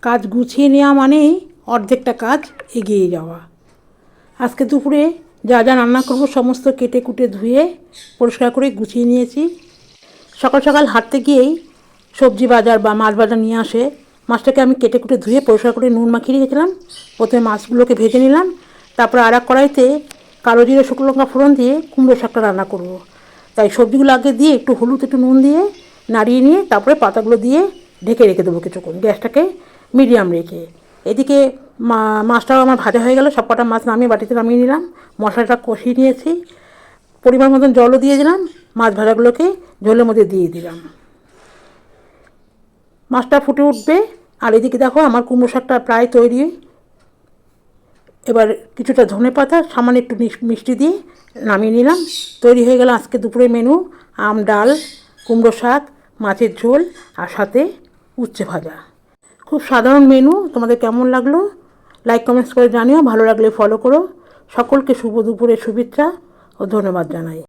কাজ গুছিয়ে নেওয়া মানেই অর্ধেকটা কাজ এগিয়ে যাওয়া। আজকে দুপুরে যা যা রান্না করবো সমস্ত কেটে কুটে ধুয়ে পরিষ্কার করে গুছিয়ে নিয়েছি। সকাল সকাল হাঁটতে গিয়েই সবজি বাজার বা মাছ বাজার নিয়ে আসে। মাছটাকে আমি কেটে কুটে ধুয়ে পরিষ্কার করে নুন মাখিয়ে রেখেছিলাম। প্রথমে মাছগুলোকে ভেজে নিলাম, তারপর আর এক কড়াইতে কালো জিরে শুকনো লঙ্কা ফোড়ন দিয়ে কুমড়ো শাকটা রান্না করব। তাই সবজিগুলো আগে দিয়ে একটু হলুদ একটু নুন দিয়ে নাড়িয়ে নিয়ে তারপরে পাতাগুলো দিয়ে ঢেকে রেখে দেবো কিছুক্ষণ, গ্যাসটাকে মিডিয়াম রেখে। এদিকে মাছটাও আমার ভাজা হয়ে গেল, সব কটা মাছ নামিয়ে বাটিতে নামিয়ে নিলাম। মশলাটা কষিয়ে নিয়েছি, পরিমাণ মতন জলও দিয়ে দিলাম, মাছ ভাজাগুলোকে ঝোলের মধ্যে দিয়ে দিলাম। মাছটা ফুটে উঠবে আর এদিকে দেখো আমার কুমড়ো শাকটা প্রায় তৈরি। এবার কিছুটা ধনেপাতা সামান্য একটু মিষ্টি দিয়ে নামিয়ে নিলাম। তৈরি হয়ে গেল আজকে দুপুরের মেনু: আম ডাল, কুমড়ো শাক, মাছের ঝোল আর সাথে উচ্ছে ভাজা। খুব সাধারণ মেনু। তোমাদের কেমন লাগলো লাইক কমেন্টস করে জানিও, ভালো লাগলে ফলো করো। সকলকে শুভ দুপুরের শুভেচ্ছা ও ধন্যবাদ জানাই।